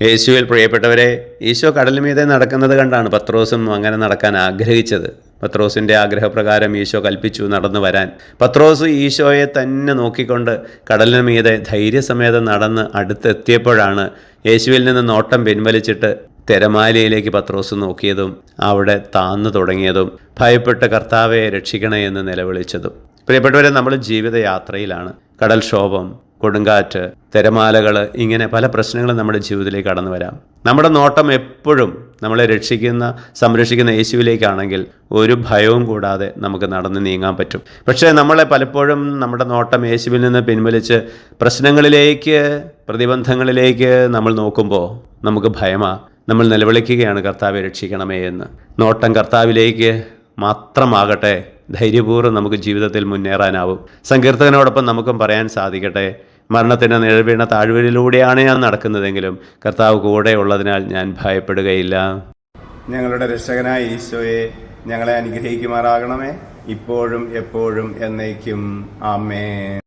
യേശുവിൽ പ്രിയപ്പെട്ടവരെ, ഈശോ കടൽ മീതെ നടക്കുന്നത് കണ്ടാണ് പത്രോസും അങ്ങനെ നടക്കാൻ ആഗ്രഹിച്ചത്. പത്രോസിൻ്റെ ആഗ്രഹപ്രകാരം ഈശോ കൽപ്പിച്ചു നടന്നു വരാൻ. പത്രോസ് ഈശോയെ തന്നെ നോക്കിക്കൊണ്ട് കടലിന് മീതെ ധൈര്യസമേതം നടന്ന് അടുത്തെത്തിയപ്പോഴാണ് യേശുവിൽ നിന്ന് നോട്ടം പിൻവലിച്ചിട്ട് തിരമാലയിലേക്ക് പത്രോസ് നോക്കിയതും അവിടെ താന്നു തുടങ്ങിയതും ഭയപ്പെട്ട് കർത്താവെ രക്ഷിക്കണേ എന്ന് നിലവിളിച്ചതും. പ്രിയപ്പെട്ടവരെ, നമ്മൾ ജീവിതയാത്രയിലാണ്. കടൽക്ഷോഭം, കൊടുങ്കാറ്റ്, തിരമാലകൾ, ഇങ്ങനെ പല പ്രശ്നങ്ങളും നമ്മുടെ ജീവിതത്തിലേക്ക് കടന്നു വരാം. നമ്മുടെ നോട്ടം എപ്പോഴും നമ്മളെ സംരക്ഷിക്കുന്ന യേശുവിലേക്കാണെങ്കിൽ ഒരു ഭയവും കൂടാതെ നമുക്ക് നടന്ന് നീങ്ങാൻ പറ്റും. പക്ഷേ നമ്മളെ പലപ്പോഴും നമ്മുടെ നോട്ടം യേശുവിൽ നിന്ന് പിൻവലിച്ച് പ്രശ്നങ്ങളിലേക്ക്, പ്രതിബന്ധങ്ങളിലേക്ക് നമ്മൾ നോക്കുമ്പോൾ നമുക്ക് ഭയമാണ്. നമ്മൾ നിലവിളിക്കുകയാണ്, കർത്താവെ രക്ഷിക്കണമേ എന്ന്. നോട്ടം കർത്താവിലേക്ക് മാത്രമാകട്ടെ, ധൈര്യപൂർവ്വം നമുക്ക് ജീവിതത്തിൽ മുന്നേറാനാവും. സങ്കീർത്തകനോടൊപ്പം നമുക്കും പറയാൻ സാധിക്കട്ടെ, മരണത്തിൻ്റെ നിഴൽവീണ താഴ്വരയിലൂടെയാണ് ഞാൻ നടക്കുന്നതെങ്കിലും കർത്താവ് കൂടെ ഉള്ളതിനാൽ ഞാൻ ഭയപ്പെടുകയില്ല. ഞങ്ങളുടെ രക്ഷകനായ ഈശോയെ, ഞങ്ങളെ അനുഗ്രഹിക്കുമാറാകണമേ, ഇപ്പോഴും എപ്പോഴും എന്നേക്കും. ആമേൻ.